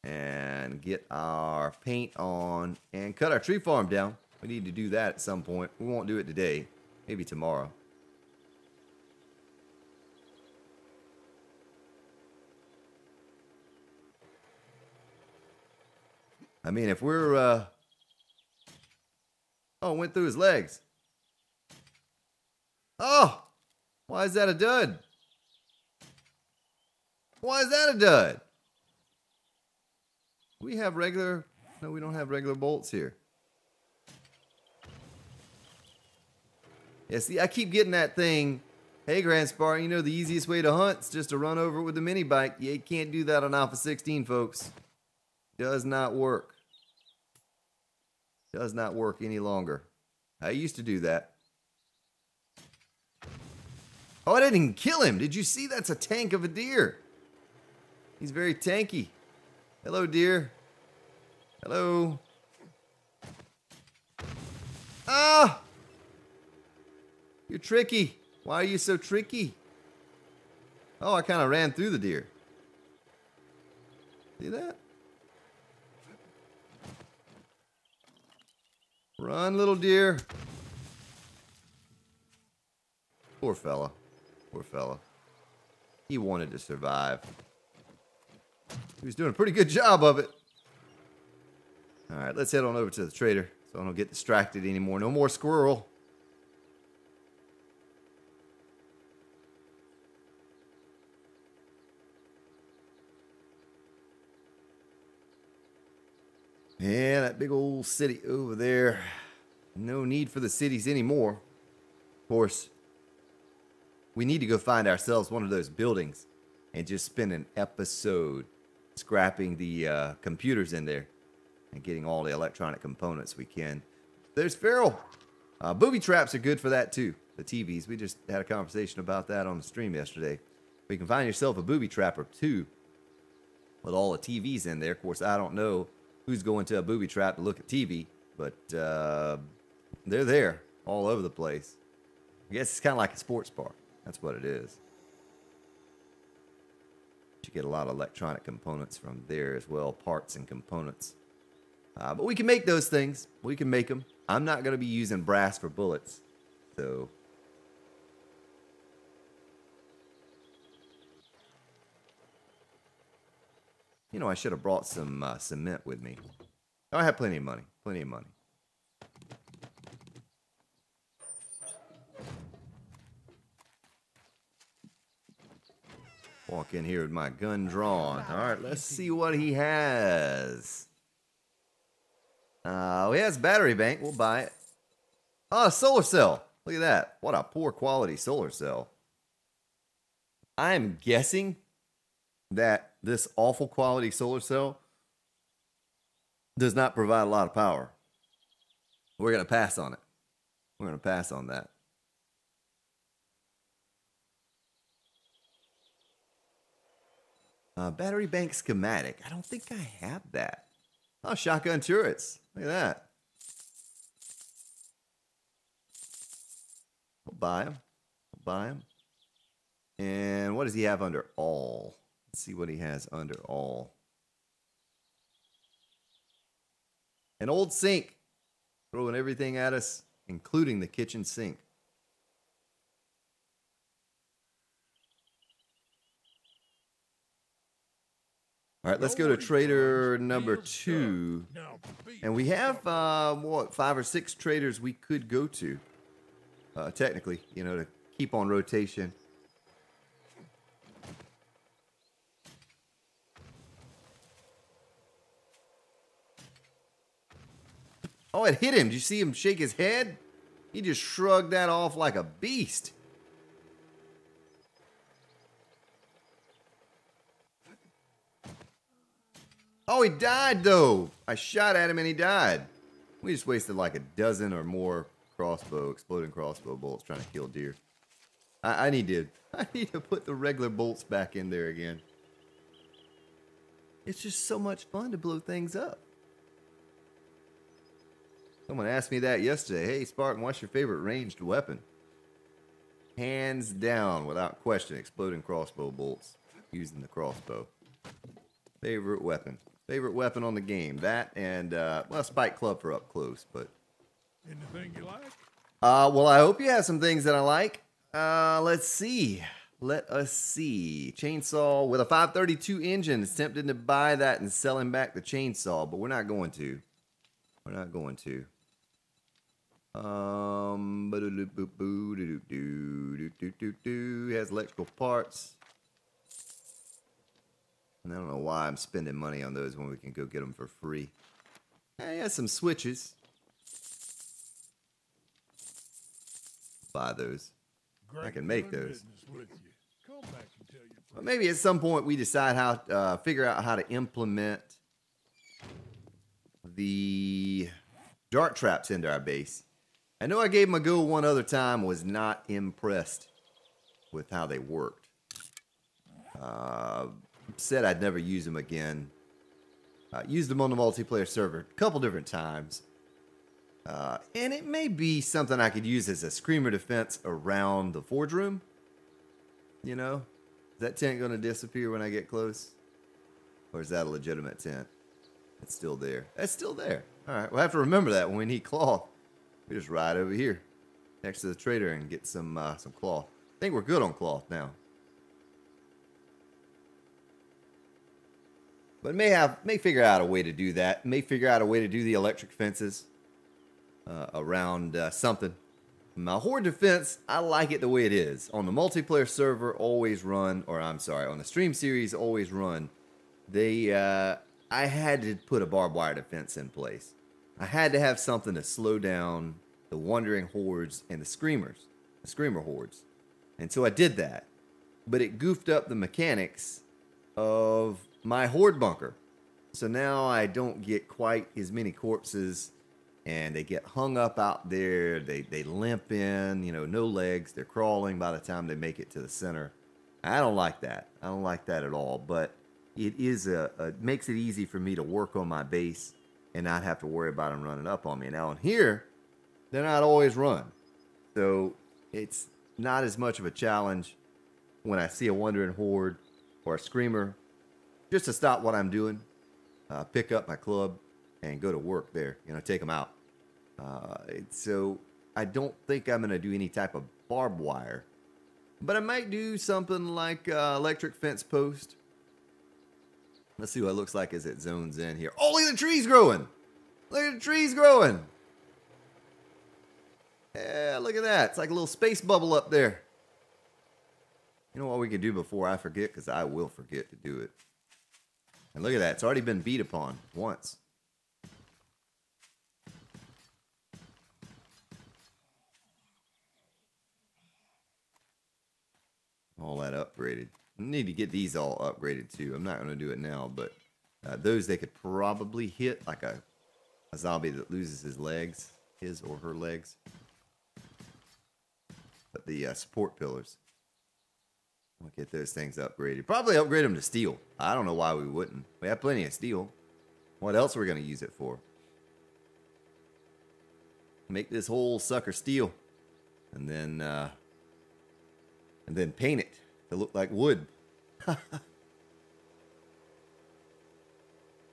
And get our paint on and cut our tree farm down. We need to do that at some point. We won't do it today. Maybe tomorrow. I mean, if we're... Oh, went through his legs. Oh! Why is that a dud? Why is that a dud? We have regular... No, we don't have regular bolts here. Yeah, see, I keep getting that thing. Hey, Grand Spartan, you know the easiest way to hunt is just to run over it with the mini bike. You can't do that on Alpha 16, folks. Does not work. Does not work any longer. I used to do that. Oh, I didn't even kill him. Did you see? That's a tank of a deer. He's very tanky. Hello, deer. Hello. Ah! You're tricky. Why are you so tricky? Oh, I kind of ran through the deer. See that? Run, little deer. Poor fella. Poor fella. He wanted to survive. He was doing a pretty good job of it. Alright, let's head on over to the trader so I don't get distracted anymore. No more squirrel. Yeah, that big old city over there. No need for the cities anymore. Of course, we need to go find ourselves one of those buildings and just spend an episode scrapping the computers in there and getting all the electronic components we can. There's Farrell. Booby traps are good for that too. The TVs. We just had a conversation about that on the stream yesterday. You can find yourself a booby trap or two with all the TVs in there. Of course, I don't know who's going to a booby trap to look at TV, but they're there all over the place. I guess it's kind of like a sports bar. That's what it is. You get a lot of electronic components from there as well, parts and components. But we can make those things. We can make them. I'm not going to be using brass for bullets, so... You know, I should have brought some cement with me. Oh, I have plenty of money. Plenty of money. Walk in here with my gun drawn. All right, let's see what he has. He has battery bank. We'll buy it. Oh, a solar cell. Look at that. What a poor quality solar cell. I'm guessing that this awful quality solar cell does not provide a lot of power. We're going to pass on it. We're going to pass on that. Battery bank schematic. I don't think I have that. Oh, shotgun turrets. Look at that. I'll buy them. I'll buy them. And what does he have under all? Let's see what he has under all. An old sink. Throwing everything at us, including the kitchen sink. All right, let's go to trader number 2. And we have, what, 5 or 6 traders we could go to. Technically, you know, to keep on rotation. Oh, it hit him. Did you see him shake his head? He just shrugged that off like a beast. Oh, he died, though. I shot at him and he died. We just wasted like a dozen or more exploding crossbow bolts trying to kill deer. I need to put the regular bolts back in there again. It's just so much fun to blow things up. Someone asked me that yesterday. Hey, Spartan, what's your favorite ranged weapon? Hands down, without question, exploding crossbow bolts using the crossbow. Favorite weapon. Favorite weapon on the game. That and, well, spike club for up close, but... Anything you like? Well, I hope you have some things that I like. Let's see. Let us see. Chainsaw with a 532 engine. It's tempting to buy that and sell him back the chainsaw, but we're not going to. We're not going to. He has electrical parts. And I don't know why I'm spending money on those when we can go get them for free. He has some switches. Buy those. I can make those. But maybe at some point we decide how figure out how to implement the dart traps into our base. I know I gave them a go one other time, was not impressed with how they worked. Said I'd never use them again. Used them on the multiplayer server a couple different times. And it may be something I could use as a screamer defense around the forge room. You know? Is that tent going to disappear when I get close? Or is that a legitimate tent? It's still there. It's still there. Alright, we'll have to remember that when we need cloth. We just ride over here next to the trader and get some cloth. I think we're good on cloth now. But may figure out a way to do that. May figure out a way to do the electric fences around something. My horde defense, I like it the way it is. On the multiplayer server, always run, or I'm sorry, on the stream series, always run. I had to put a barbed wire defense in place. I had to have something to slow down the wandering hordes and the screamer hordes. And so I did that. But it goofed up the mechanics of my horde bunker. So now I don't get quite as many corpses, and they get hung up out there. They limp in, you know, no legs. They're crawling by the time they make it to the center. I don't like that. I don't like that at all. But it is makes it easy for me to work on my base and not have to worry about them running up on me. Now in here, they're not always run. So it's not as much of a challenge when I see a wandering horde or a screamer, just to stop what I'm doing, pick up my club and go to work there, you know, take them out. So I don't think I'm going to do any type of barbed wire, but I might do something like electric fence post. Let's see what it looks like as it zones in here. Oh, look at the trees growing. Look at the trees growing. Yeah, look at that. It's like a little space bubble up there. You know what we could do before I forget, because I will forget to do it. And look at that. It's already been beat upon once. All that upgraded. I need to get these all upgraded too. I'm not going to do it now, but those they could probably hit like a zombie that loses his legs, his or her legs. But the support pillars, We'll get those things upgraded. Probably upgrade them to steel. I don't know why we wouldn't. We have plenty of steel. What else are we going to use it for? Make this whole sucker steel. And then paint it to look like wood.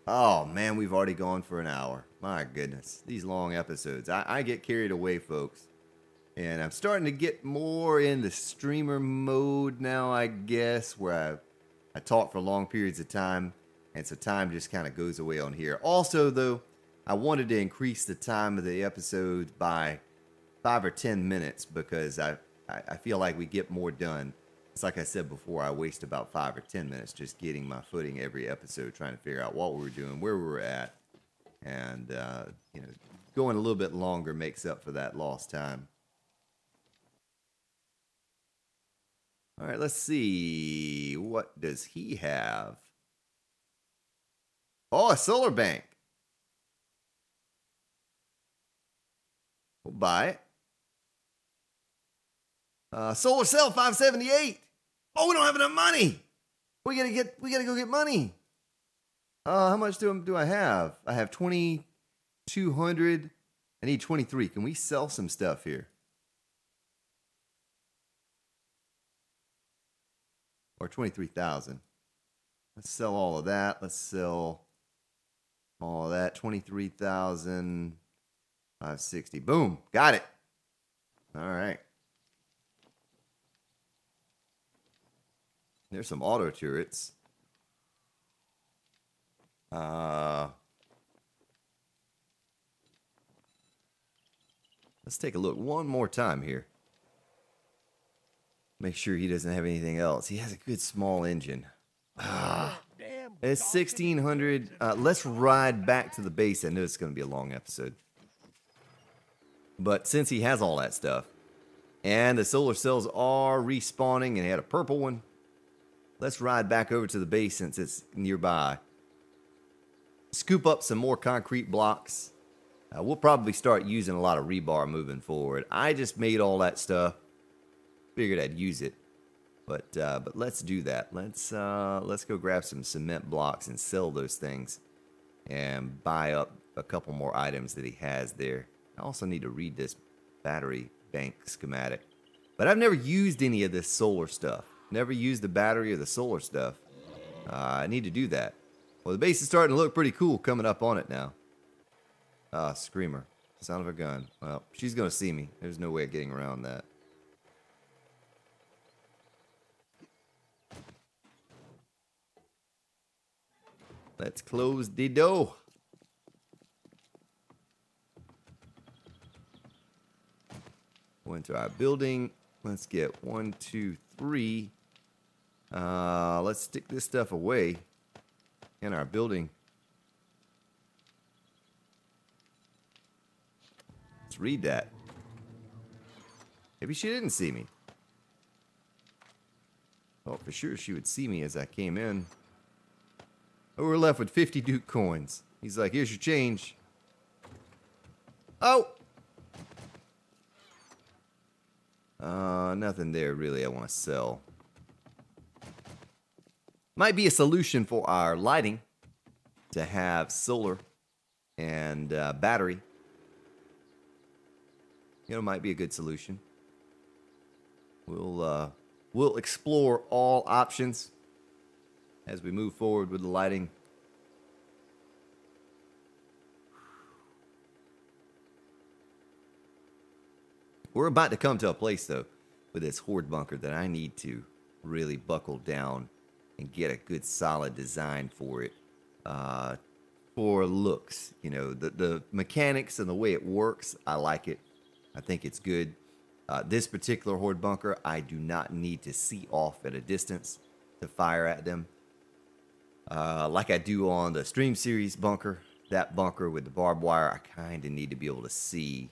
Oh, man, we've already gone for an hour. My goodness. These long episodes. I get carried away, folks. And I'm starting to get more in the streamer mode now, I guess, where I talk for long periods of time. And so time just kind of goes away on here. Also, though, I wanted to increase the time of the episodes by 5 or 10 minutes because I feel like we get more done. It's like I said before, I waste about 5 or 10 minutes just getting my footing every episode, trying to figure out what we were doing, where we were at. And, you know, going a little bit longer makes up for that lost time. All right, let's see. What does he have? Oh, a solar bank. We'll buy it. Solar cell 578. Oh, we don't have enough money. We gotta go get money. How much do I have? I have 2,200. I need 23. Can we sell some stuff here? Or 23,000. Let's sell all of that. Let's sell all of that. 23,560. Boom. Got it. All right. There's some auto turrets. Let's take a look one more time here. Make sure he doesn't have anything else. He has a good small engine. It's 1,600. Let's ride back to the base. I know it's going to be a long episode. But since he has all that stuff, and the solar cells are respawning, and he had a purple one, let's ride back over to the base since it's nearby. Scoop up some more concrete blocks. We'll probably start using a lot of rebar moving forward. I just made all that stuff. Figured I'd use it. But let's do that. Let's go grab some cement blocks and sell those things. And buy up a couple more items that he has there. I also need to read this battery bank schematic. But I've never used any of this solar stuff. Never used the battery or the solar stuff. I need to do that. Well, the base is starting to look pretty cool coming up on it now. Screamer. Son of a gun. Well, she's going to see me. There's no way of getting around that. Let's close the door. Go into our building. Let's get 1, 2, 3. Let's stick this stuff away in our building. Let's read that. Maybe she didn't see me. Oh, for sure she would see me as I came in. Oh, we're left with 50 Duke coins. He's like, here's your change. Oh! Nothing there really I want to sell. Might be a solution for our lighting to have solar and battery. You know, might be a good solution. We'll explore all options as we move forward with the lighting. We're about to come to a place, though, with this horde bunker that I need to really buckle down and get a good solid design for it. For looks, you know, the mechanics and the way it works, I like it. I think it's good. This particular horde bunker, I do not need to see off at a distance to fire at them. Like I do on the Stream Series bunker, that bunker with the barbed wire, I kind of need to be able to see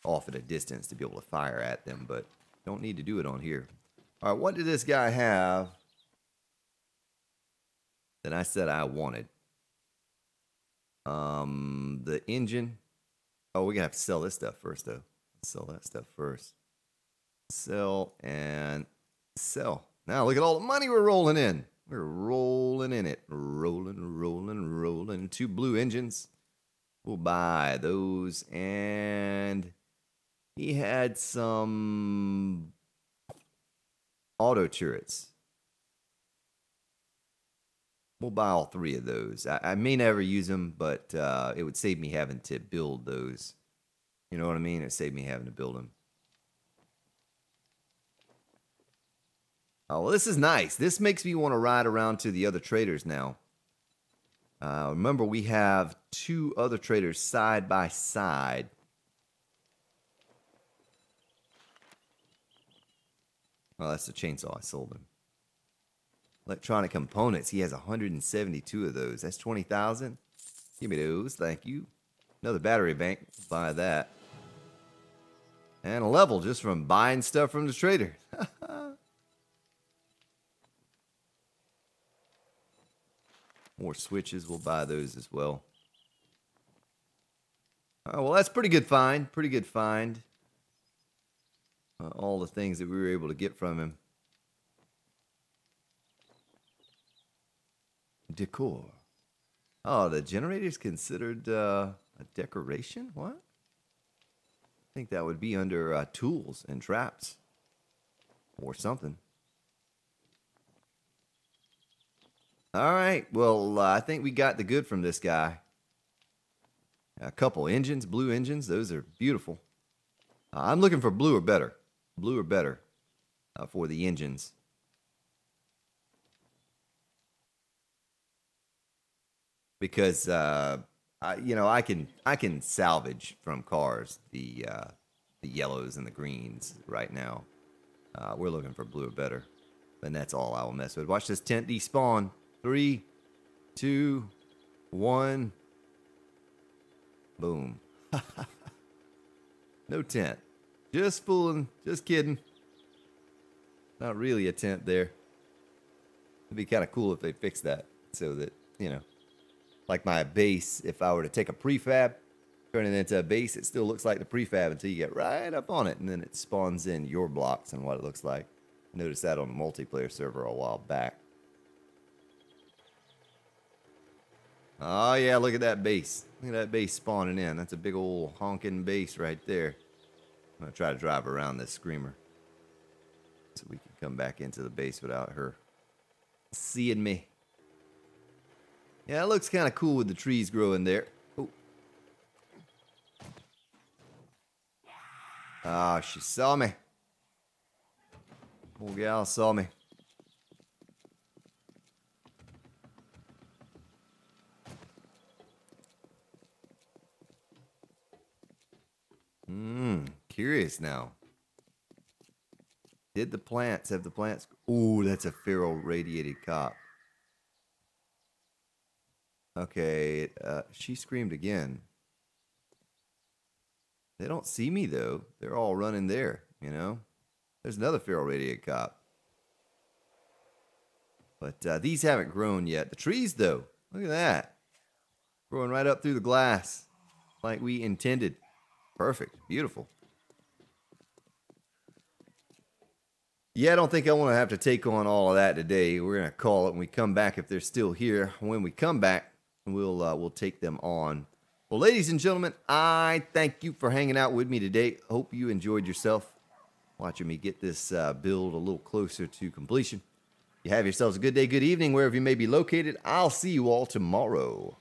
off at a distance to be able to fire at them, but don't need to do it on here. All right, what did this guy have that I said I wanted? The engine. Oh, we're gonna have to sell this stuff first, though. Let's sell that stuff first. Sell, and Sell. Now look at all the money we're rolling in. We're rolling in it. Rolling, rolling, rolling. 2 blue engines. We'll buy those. And he had some auto turrets. We'll buy all 3 of those. I may never use them, but it would save me having to build those. You know what I mean? It saved me having to build them. Oh, well, this is nice. This makes me want to ride around to the other traders now. Remember, we have 2 other traders side by side. Oh, that's the chainsaw I sold him. Electronic components. He has 172 of those. That's 20,000. Give me those. Thank you. Another battery bank. Buy that. And a level just from buying stuff from the trader. More switches. We'll buy those as well. Well, that's pretty good find. Pretty good find. All the things that we were able to get from him. Decor. Oh, the generator's considered a decoration? What? I think that would be under tools and traps. Or something. Alright, well, I think we got the good from this guy. A couple engines, blue engines. Those are beautiful. I'm looking for blue or better. Blue or better for the engines. Because I can salvage from cars the yellows and the greens right now. We're looking for blue or better, and that's all I will mess with. Watch this tent despawn. 3, 2, 1. Boom. No tent. Just fooling. Just kidding. Not really a tent there. It'd be kind of cool if they fixed that so that, like my base, if I were to take a prefab, turn it into a base, it still looks like the prefab until you get right up on it, and then it spawns in your blocks and what it looks like. Noticed that on the multiplayer server a while back. Oh yeah, look at that base. Look at that base spawning in. That's a big old honking base right there. I'm going to try to drive around this screamer so we can come back into the base without her seeing me. Yeah, it looks kind of cool with the trees growing there. Oh. Ah, she saw me. Old gal saw me. Curious now. Have the plants? Ooh, that's a feral radiated cop. Okay, she screamed again. They don't see me though. They're all running there, There's another feral radiated cop. But these haven't grown yet. The trees though, look at that. Growing right up through the glass. Like we intended. Perfect. Beautiful. Yeah, I don't think I want to have to take on all of that today. We're going to call it when we come back if they're still here. When we come back, we'll take them on. Well, ladies and gentlemen, I thank you for hanging out with me today. Hope you enjoyed yourself watching me get this build a little closer to completion. You have yourselves a good day, good evening, wherever you may be located. I'll see you all tomorrow.